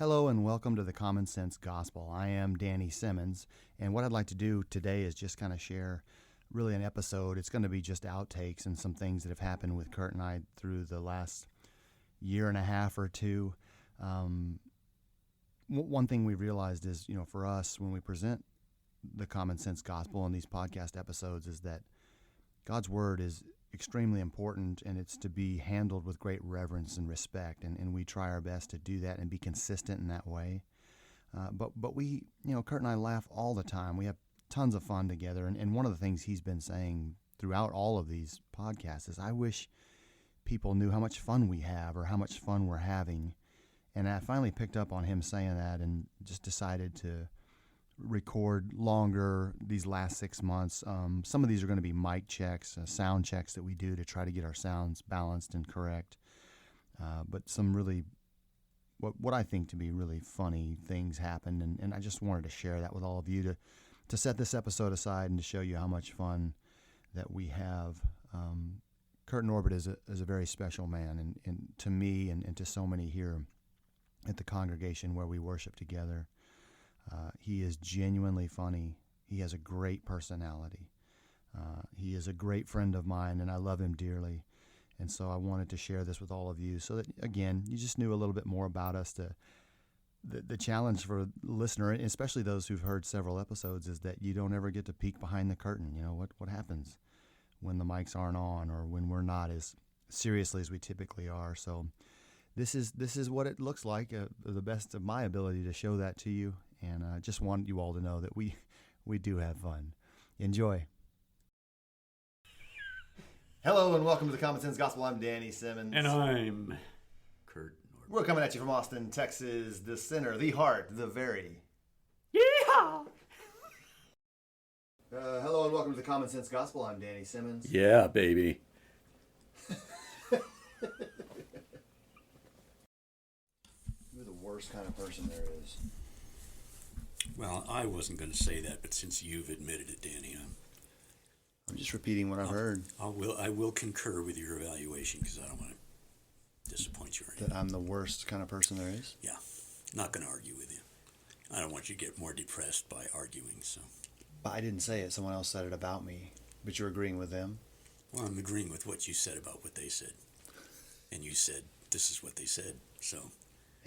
Hello and welcome to the Common Sense Gospel. I am Danny Simmons, and what I'd like to do today is just kind of share really an episode. It's going to be just outtakes and some things that have happened with Kurt and I through the last year and a half or two. One thing we realized is, for us, when we present the Common Sense Gospel in these podcast episodes, is that God's Word is extremely important, and it's to be handled with great reverence and respect, and we try our best to do that and be consistent in that way. But we, Kurt and I laugh all the time. We have tons of fun together, and one of the things he's been saying throughout all of these podcasts is, I wish people knew how much fun we have or how much fun we're having. And I finally picked up on him saying that and just decided to record longer these last 6 months. Some of these are going to be mic checks, sound checks that we do to try to get our sounds balanced and correct. But some really, what I think to be really funny things happened, and I just wanted to share that with all of you to set this episode aside and to show you how much fun that we have. Kurt Norbert is a very special man, and to me and to so many here at the congregation where we worship together. He is genuinely funny. He has a great personality. He is a great friend of mine, and I love him dearly. And so I wanted to share this with all of you so that, again, you just knew a little bit more about us. The challenge for the listener, especially those who've heard several episodes, is that you don't ever get to peek behind the curtain. What happens when the mics aren't on or when we're not as seriously as we typically are. So this is what it looks like, the best of my ability to show that to you. And I just want you all to know that we do have fun. Enjoy. Hello and welcome to the Common Sense Gospel. I'm Danny Simmons. And I'm Kurt Norbert. We're coming at you from Austin, Texas, the center, the heart, the very. Yeehaw! Hello and welcome to the Common Sense Gospel. I'm Danny Simmons. Yeah, baby. You're the worst kind of person there is. Well, I wasn't going to say that, but since you've admitted it, Danny, I'm just repeating what I've heard. I will concur with your evaluation because I don't want to disappoint you or anything. That I'm the worst kind of person there is? Yeah, not going to argue with you. I don't want you to get more depressed by arguing. So. But I didn't say it. Someone else said it about me. But you're agreeing with them? Well, I'm agreeing with what you said about what they said. And you said, this is what they said, so...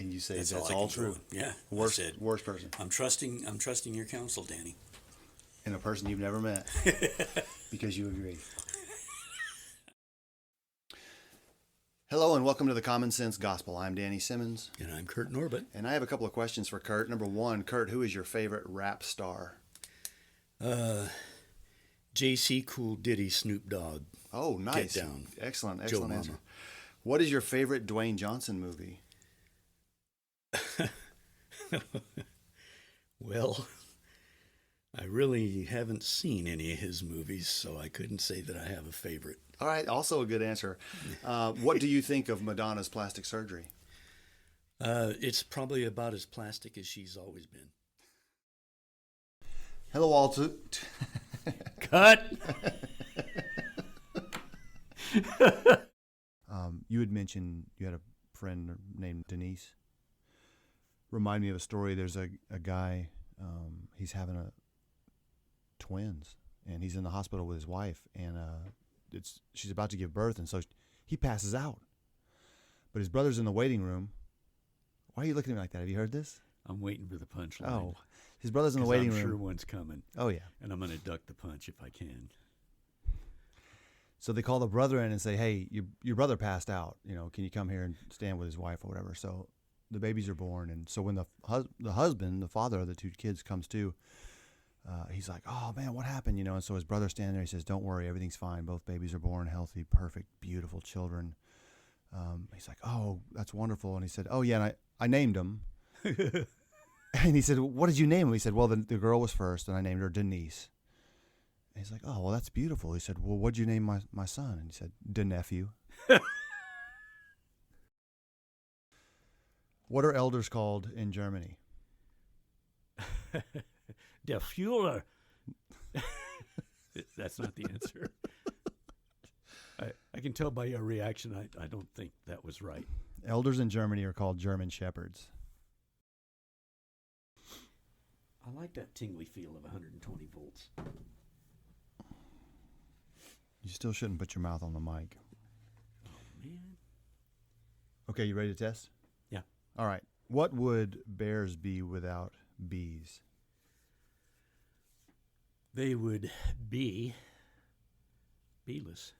And you say that's all true. Yeah. Worst person. I'm trusting your counsel, Danny. And a person you've never met. Because you agree. Hello and welcome to the Common Sense Gospel. I'm Danny Simmons. And I'm Kurt Norbert. And I have a couple of questions for Kurt. Number one, Kurt, who is your favorite rap star? JC Cool Diddy Snoop Dogg. Oh, nice. Get Down. Excellent Joe answer. Mama. What is your favorite Dwayne Johnson movie? Well, I really haven't seen any of his movies, so I couldn't say that I have a favorite. All right, also a good answer. What do you think of Madonna's plastic surgery? It's probably about as plastic as she's always been. Hello, all. Cut! You had mentioned you had a friend named Denise. Remind me of a story. There's a guy, he's having twins, and he's in the hospital with his wife, and she's about to give birth, and so he passes out. But his brother's in the waiting room. Why are you looking at me like that? Have you heard this? I'm waiting for the punchline. Oh, his brother's in the waiting room. I'm sure one's coming. Oh, yeah. And I'm going to duck the punch if I can. So they call the brother in and say, hey, your brother passed out. Can you come here and stand with his wife or whatever? So the babies are born, and so when the husband, the father of the two kids, comes to, he's like, oh, man, what happened? And so his brother's standing there. He says, don't worry, everything's fine. Both babies are born healthy, perfect, beautiful children. He's like, oh, that's wonderful. And he said, oh, yeah, and I named them. And he said, what did you name him? He said, well, the girl was first, and I named her Denise. And he's like, oh, well, that's beautiful. He said, well, what'd you name my son? And he said, the nephew. What are elders called in Germany? Der Führer. That's not the answer. I can tell by your reaction, I don't think that was right. Elders in Germany are called German shepherds. I like that tingly feel of 120 volts. You still shouldn't put your mouth on the mic. Oh, man. Okay, you ready to test? Yeah. All right. What would bears be without bees? They would be beeless.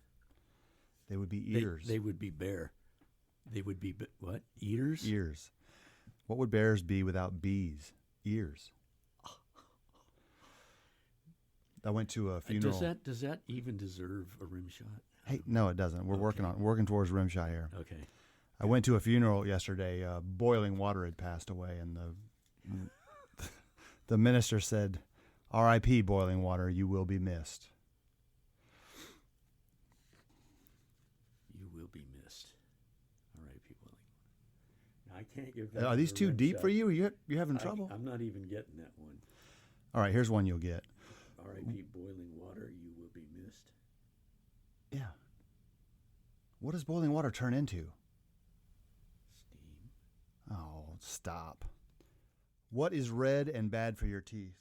They would be ears. They would be bare. They would be, what? Eaters? Ears. What would bears be without bees? Ears. I went to a funeral. Does that even deserve a rim shot? Hey, no, it doesn't. We're working towards rim shot here. Okay. I went to a funeral yesterday. Boiling water had passed away, and the minister said, "R.I.P. Boiling Water, you will be missed." You will be missed. R.I.P. Boiling Water. I can't give that. Are these too deep shot. for you? You're having trouble? I'm not even getting that one. All right, here's one you'll get. R.I.P. Boiling Water, you will be missed. Yeah. What does boiling water turn into? Steam. Oh, stop. What is red and bad for your teeth?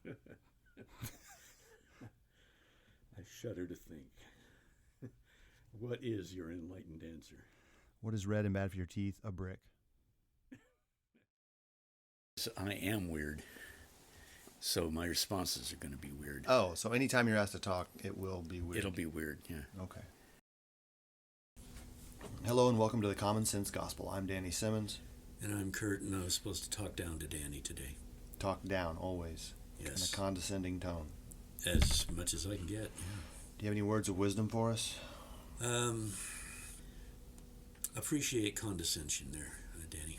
I shudder to think. What is your enlightened answer? What is red and bad for your teeth? A brick. So I am weird. So my responses are going to be weird. Oh, so anytime you're asked to talk, it will be weird. It'll be weird, yeah. Okay. Hello and welcome to the Common Sense Gospel. I'm Danny Simmons. And I'm Kurt, and I was supposed to talk down to Danny today. Talk down, always. Yes. In a condescending tone. As much as I can get, yeah. Do you have any words of wisdom for us? Appreciate condescension there, Danny.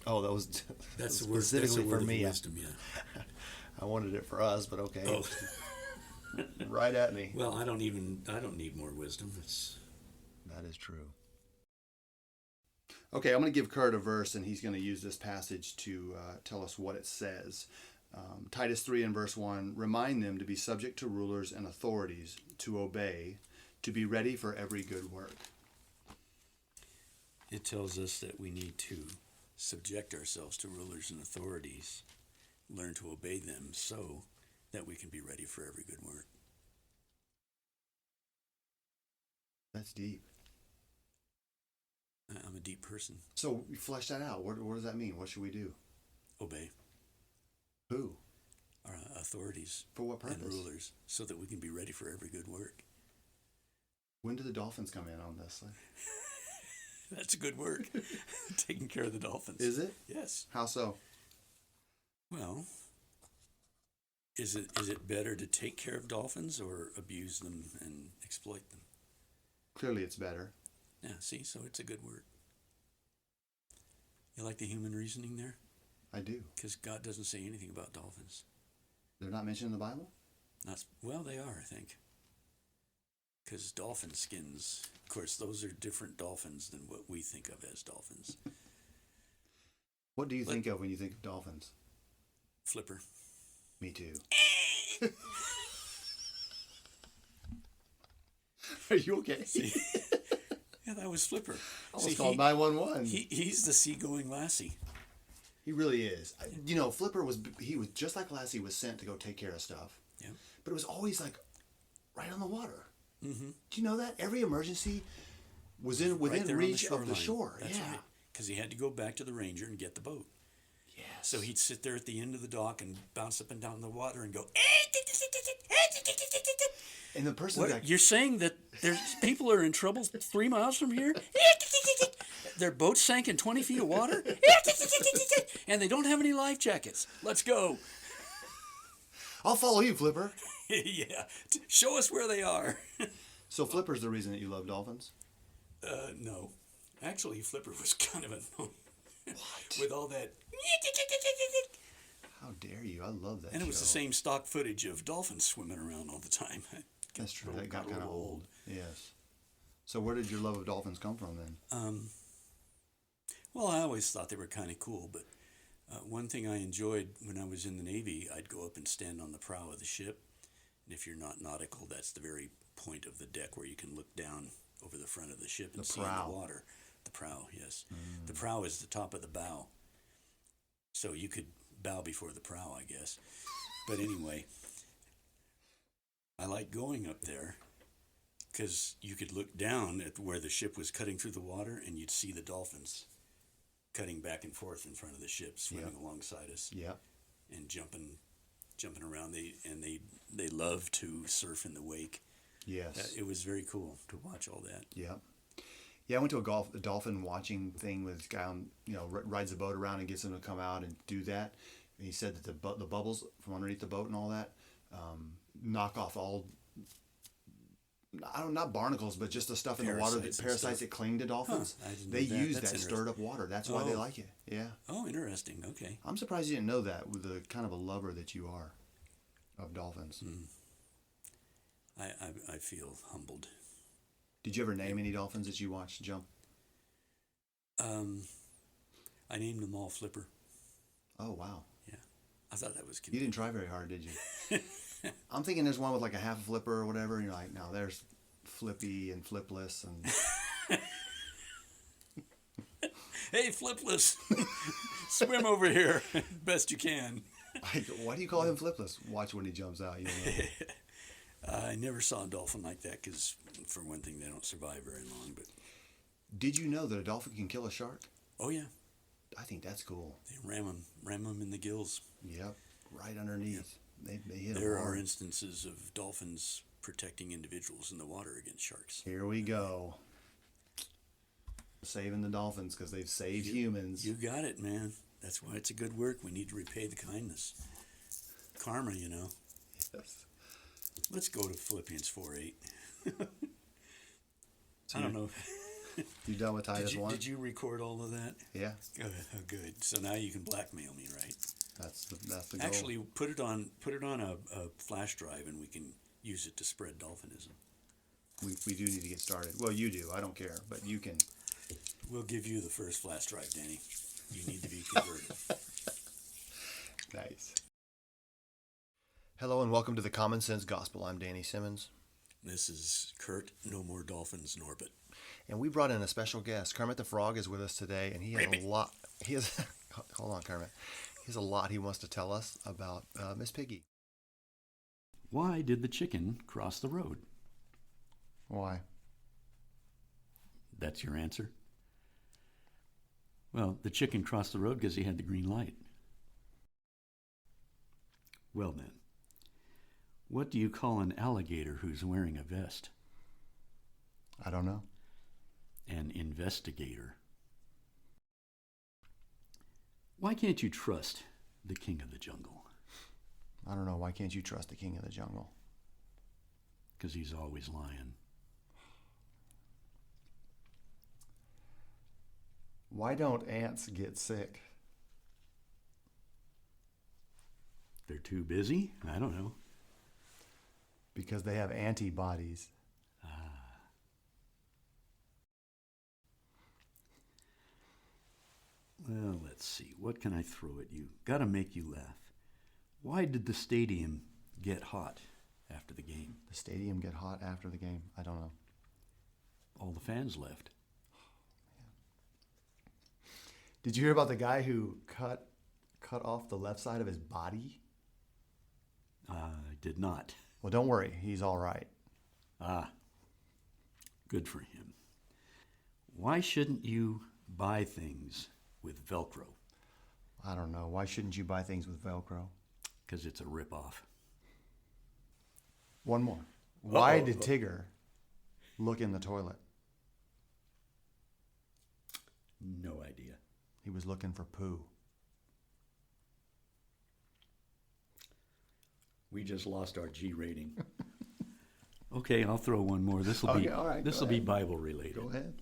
Oh, that was That's the word. specifically That's the word for me. Of wisdom, yeah. I wanted it for us, but okay. Oh. Right at me. Well, I don't need more wisdom. That is true. Okay, I'm going to give Kurt a verse, and he's going to use this passage to tell us what it says. Titus 3 and verse 1, remind them to be subject to rulers and authorities, to obey, to be ready for every good work. It tells us that we need to subject ourselves to rulers and authorities, learn to obey them so that we can be ready for every good work. That's deep. I'm a deep person. So flesh that out. What does that mean? What should we do? Obey Who? our authorities For what purpose? and rulers so that we can be ready for every good work. When do the dolphins come in on this? That's a good work. Taking care of the dolphins. Is it? Yes. How so? Well, is it better to take care of dolphins or abuse them and exploit them? Clearly it's better. Yeah, see, so it's a good word. You like the human reasoning there? I do. Because God doesn't say anything about dolphins. They're not mentioned in the Bible? Well, they are, I think. Because dolphin skins, of course, those are different dolphins than what we think of as dolphins. What do you think of when you think of dolphins? Flipper. Me too. Are you okay? See? Yeah, that was Flipper. Almost called 911. He's the seagoing lassie. He really is. Flipper was just like Lassie was sent to go take care of stuff. Yeah. But it was always like right on the water. Mm-hmm. Do you know that? Every emergency was within right reach of the shore. That's yeah. right. Because he had to go back to the ranger and get the boat. Yes. So he'd sit there at the end of the dock and bounce up and down the water and go. And the person What? You're saying that there's people are in trouble 3 miles from here? Their boat sank in 20 feet of water? And they don't have any life jackets. Let's go. I'll follow you, Flipper. Yeah. Show us where they are. So Flipper's the reason that you love dolphins? No. Actually, Flipper was kind of annoying. What? With all that. How dare you? I love that And it was show. the same stock footage of dolphins swimming around all the time. That's true. That got kind of old. Yes. So where did your love of dolphins come from then? Well, I always thought they were kind of cool, but one thing I enjoyed when I was in the Navy, I'd go up and stand on the prow of the ship. And if you're not nautical, that's the very point of the deck where you can look down over the front of the ship and see in the water. The prow, yes. The prow is the top of the bow. So you could bow before the prow, I guess. But anyway, I like going up there because you could look down at where the ship was cutting through the water, and you'd see the dolphins cutting back and forth in front of the ship, swimming alongside us, and jumping around. They love to surf in the wake. Yes, it was very cool to watch all that. Yeah, I went to a dolphin watching thing with this guy on, rides the boat around and gets them to come out and do that. And he said that the bubbles from underneath the boat and all that knock off all, not barnacles, but just the stuff in the water, the parasites that cling to dolphins. They use that stirred up water. That's why they like it. Yeah. Oh, interesting. Okay. I'm surprised you didn't know that with the kind of a lover that you are of dolphins. I feel humbled. Did you ever name any dolphins that you watched jump? I named them all Flipper. Oh, wow. Yeah. I thought that was cute. You didn't try very hard, did you? I'm thinking there's one with like a half a flipper or whatever, and you're like, no, there's Flippy and Flipless. And hey, Flipless, swim over here best you can. Why do you call him Flipless? Watch when he jumps out. You know. I never saw a dolphin like that because, for one thing, they don't survive very long. But did you know that a dolphin can kill a shark? Oh, yeah. I think that's cool. They ram them in the gills. Yep, right underneath. Yep. They hit them There hard. are instances of dolphins protecting individuals in the water against sharks. Here we go. Saving the dolphins because they've saved humans. You got it, man. That's why it's a good work. We need to repay the kindness. Karma, Yes. Let's go to Philippians 4:8. I don't know. You done with Titus 1? Did you record all of that? Yeah. Good. Oh, good. So now you can blackmail me, right? That's the goal. Actually, put it on a flash drive, and we can use it to spread dolphinism. We do need to get started. Well, you do. I don't care, but you can. We'll give you the first flash drive, Danny. You need to be converted. Nice. Hello and welcome to the Common Sense Gospel. I'm Danny Simmons. This is Kurt, No More Dolphins, Norbit. And we brought in a special guest. Kermit the Frog is with us today, and he has a lot. Hold on, Kermit. He has a lot he wants to tell us about Miss Piggy. Why did the chicken cross the road? Why? That's your answer? Well, the chicken crossed the road because he had the green light. Well then, what do you call an alligator who's wearing a vest? I don't know. An investigator. Why can't you trust the king of the jungle? I don't know. Why can't you trust the king of the jungle? Because he's always lying. Why don't ants get sick? They're too busy? I don't know. Because they have antibodies. Well, let's see. What can I throw at you? Gotta make you laugh. Why did the stadium get hot after the game? The stadium get hot after the game? I don't know. All the fans left. Did you hear about the guy who cut off the left side of his body? I did not. Well, don't worry. He's all right. Good for him. Why shouldn't you buy things with Velcro? I don't know. Why shouldn't you buy things with Velcro? Because it's a ripoff. One more. Why did Tigger look in the toilet? No idea. He was looking for poo. We just lost our G rating. Okay, I'll throw one more. This will be Bible related. Go ahead.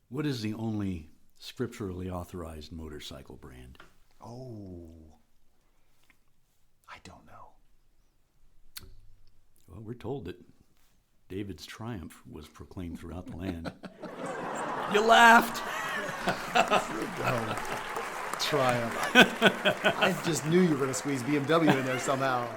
What is the only scripturally authorized motorcycle brand? Oh, I don't know. Well, we're told that David's triumph was proclaimed throughout the land. You laughed. Triumph. I just knew you were going to squeeze BMW in there somehow.